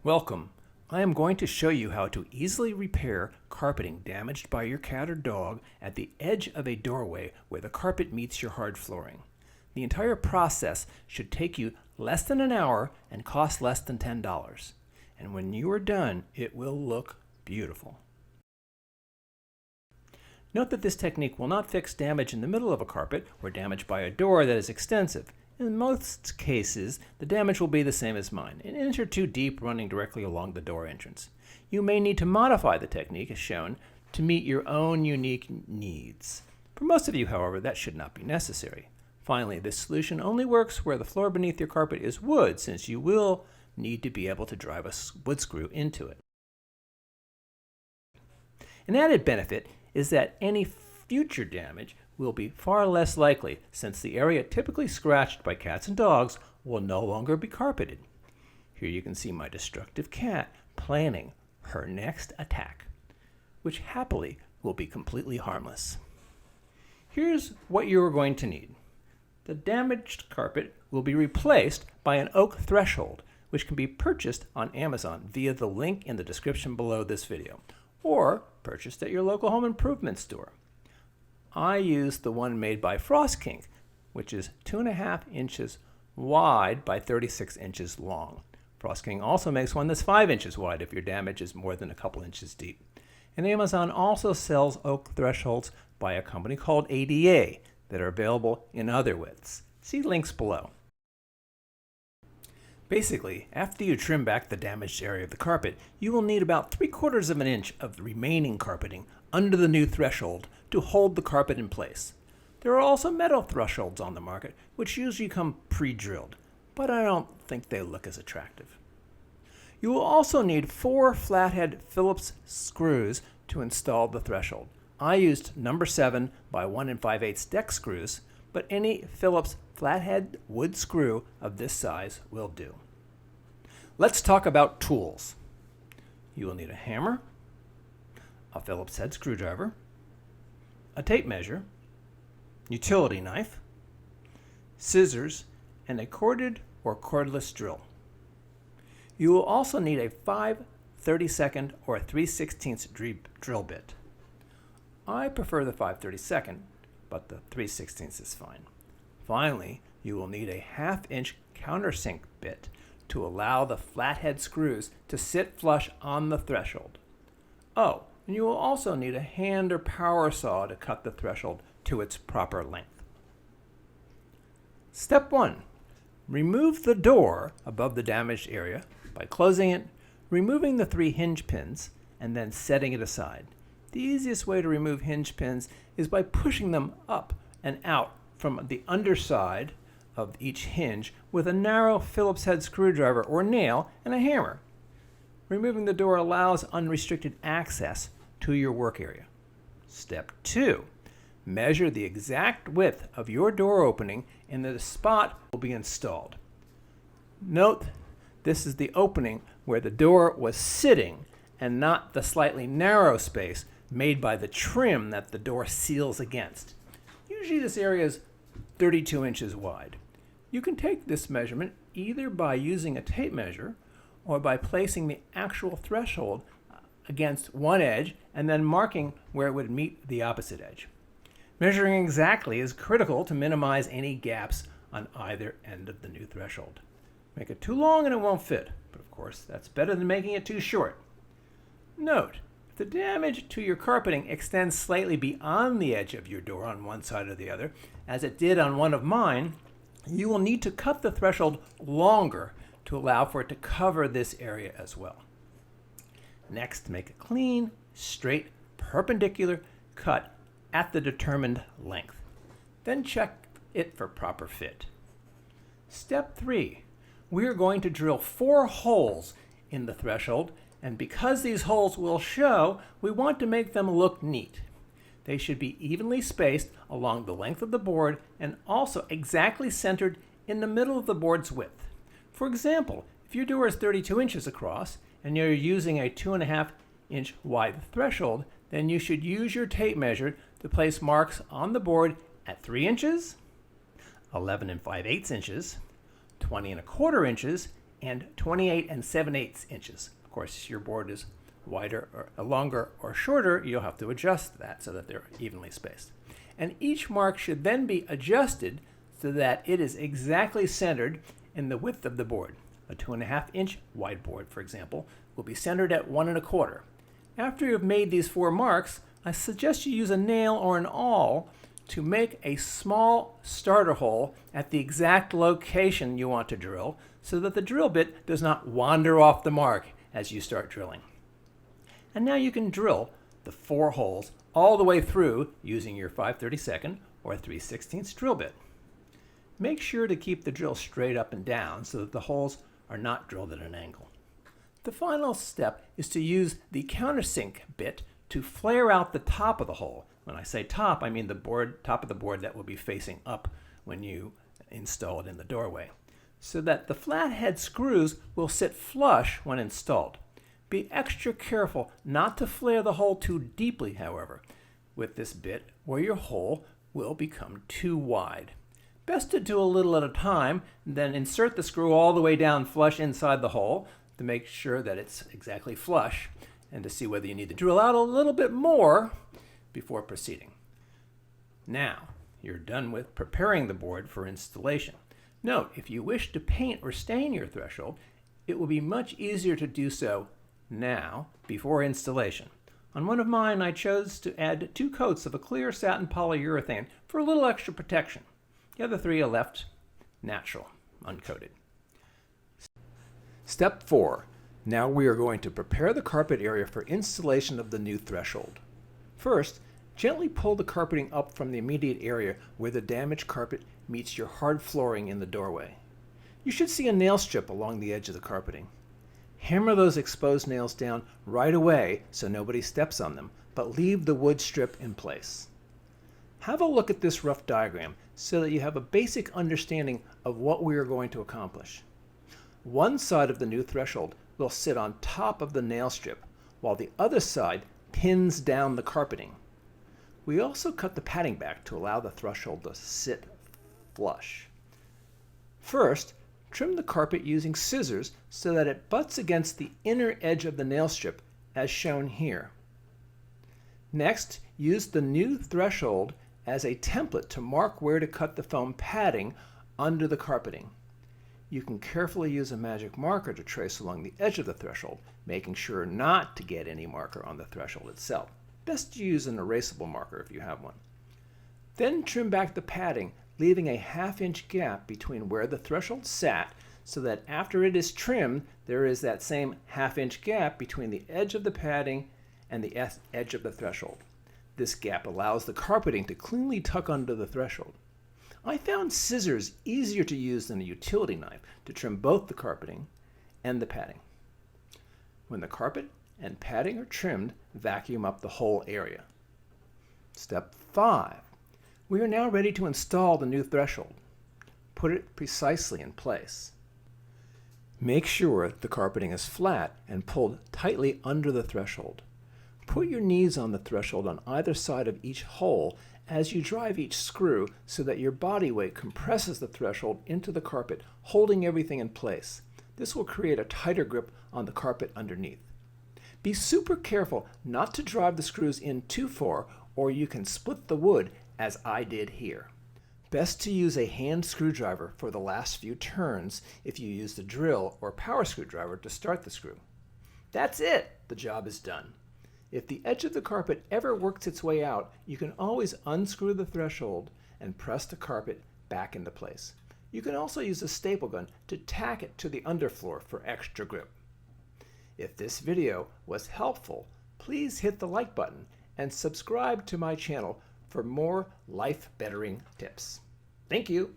Welcome. I am going to show you how to easily repair carpeting damaged by your cat or dog at the edge of a doorway where the carpet meets your hard flooring. The entire process should take you less than an hour and cost less than $10. And when you are done, it will look beautiful. Note that this technique will not fix damage in the middle of a carpet or damage by a door that is extensive. In most cases, the damage will be the same as mine, an inch or two deep running directly along the door entrance. You may need to modify the technique as shown to meet your own unique needs. For most of you, however, that should not be necessary. Finally, this solution only works where the floor beneath your carpet is wood, since you will need to be able to drive a wood screw into it. An added benefit is that any future damage will be far less likely, since the area typically scratched by cats and dogs will no longer be carpeted. Here you can see my destructive cat planning her next attack, which happily will be completely harmless. Here's what you are going to need. The damaged carpet will be replaced by an oak threshold, which can be purchased on Amazon via the link in the description below this video, or purchased at your local home improvement store. I used the one made by Frost King, which is 2.5 inches wide by 36 inches long. Frost King also makes one that's 5 inches wide if your damage is more than a couple inches deep. And Amazon also sells oak thresholds by a company called ADA that are available in other widths. See links below. Basically, after you trim back the damaged area of the carpet, you will need about 3/4 of an inch of the remaining carpeting under the new threshold to hold the carpet in place. There are also metal thresholds on the market, which usually come pre-drilled, but I don't think they look as attractive. You will also need 4 flathead Phillips screws to install the threshold. I used number 7 by 1 5/8 deck screws, but any Phillips flathead wood screw of this size will do. Let's talk about tools. You will need a hammer, a Phillips head screwdriver, a tape measure, utility knife, scissors, and a corded or cordless drill. You will also need a 5/32 or 3/16 drill bit. I prefer the 5/32, but the 3/16 is fine. Finally, you will need a 1/2 inch countersink bit to allow the flathead screws to sit flush on the threshold. Oh, and you will also need a hand or power saw to cut the threshold to its proper length. Step 1. Remove the door above the damaged area by closing it, removing the 3 hinge pins, and then setting it aside. The easiest way to remove hinge pins is by pushing them up and out from the underside of each hinge with a narrow Phillips head screwdriver or nail and a hammer. Removing the door allows unrestricted access to your work area. Step 2. Measure the exact width of your door opening in the spot will be installed. Note this is the opening where the door was sitting and not the slightly narrow space made by the trim that the door seals against. Usually this area is 32 inches wide. You can take this measurement either by using a tape measure or by placing the actual threshold against one edge and then marking where it would meet the opposite edge. Measuring exactly is critical to minimize any gaps on either end of the new threshold. Make it too long and it won't fit, but of course that's better than making it too short. Note, if the damage to your carpeting extends slightly beyond the edge of your door on one side or the other, as it did on one of mine, you will need to cut the threshold longer to allow for it to cover this area as well. Next, make a clean, straight, perpendicular cut at the determined length. Then check it for proper fit. Step 3. We are going to drill 4 holes in the threshold, and because these holes will show, we want to make them look neat. They should be evenly spaced along the length of the board and also exactly centered in the middle of the board's width. For example, if your door is 32 inches across and you're using a 2.5 inch wide threshold, then you should use your tape measure to place marks on the board at 3 inches, 11 5/8 inches, 20 1/4 inches, and 28 7/8 inches. Of course, if your board is wider or longer or shorter, you'll have to adjust that so that they're evenly spaced. And each mark should then be adjusted so that it is exactly centered in the width of the board. A 2.5 inch wide board, for example, will be centered at 1 1/4. After you've made these 4 marks, I suggest you use a nail or an awl to make a small starter hole at the exact location you want to drill so that the drill bit does not wander off the mark as you start drilling. And now you can drill the 4 holes all the way through using your 5/32 or 3/16 drill bit. Make sure to keep the drill straight up and down so that the holes are not drilled at an angle. The final step is to use the countersink bit to flare out the top of the hole. When I say top, I mean the top of the board that will be facing up when you install it in the doorway, so that the flathead screws will sit flush when installed. Be extra careful not to flare the hole too deeply, however, with this bit, or your hole will become too wide. Best to do a little at a time, then insert the screw all the way down flush inside the hole to make sure that it's exactly flush, and to see whether you need to drill out a little bit more before proceeding. Now, you're done with preparing the board for installation. Note, if you wish to paint or stain your threshold, it will be much easier to do so now before installation. On one of mine, I chose to add 2 coats of a clear satin polyurethane for a little extra protection. The other 3 are left natural, uncoated. Step 4. Now we are going to prepare the carpet area for installation of the new threshold. First, gently pull the carpeting up from the immediate area where the damaged carpet meets your hard flooring in the doorway. You should see a nail strip along the edge of the carpeting. Hammer those exposed nails down right away so nobody steps on them, but leave the wood strip in place. Have a look at this rough diagram so that you have a basic understanding of what we are going to accomplish. One side of the new threshold will sit on top of the nail strip, while the other side pins down the carpeting. We also cut the padding back to allow the threshold to sit flush. First, trim the carpet using scissors so that it butts against the inner edge of the nail strip, as shown here. Next, use the new threshold as a template to mark where to cut the foam padding under the carpeting. You can carefully use a magic marker to trace along the edge of the threshold, making sure not to get any marker on the threshold itself. Best to use an erasable marker if you have one. Then trim back the padding, leaving a 1/2 inch gap between where the threshold sat, so that after it is trimmed, there is that same 1/2 inch gap between the edge of the padding and the edge of the threshold. This gap allows the carpeting to cleanly tuck under the threshold. I found scissors easier to use than a utility knife to trim both the carpeting and the padding. When the carpet and padding are trimmed, vacuum up the whole area. Step 5. We are now ready to install the new threshold. Put it precisely in place. Make sure the carpeting is flat and pulled tightly under the threshold. Put your knees on the threshold on either side of each hole as you drive each screw so that your body weight compresses the threshold into the carpet, holding everything in place. This will create a tighter grip on the carpet underneath. Be super careful not to drive the screws in too far, or you can split the wood as I did here. Best to use a hand screwdriver for the last few turns if you use the drill or power screwdriver to start the screw. That's it! The job is done. If the edge of the carpet ever works its way out, you can always unscrew the threshold and press the carpet back into place. You can also use a staple gun to tack it to the underfloor for extra grip. If this video was helpful, please hit the like button and subscribe to my channel for more life-bettering tips. Thank you.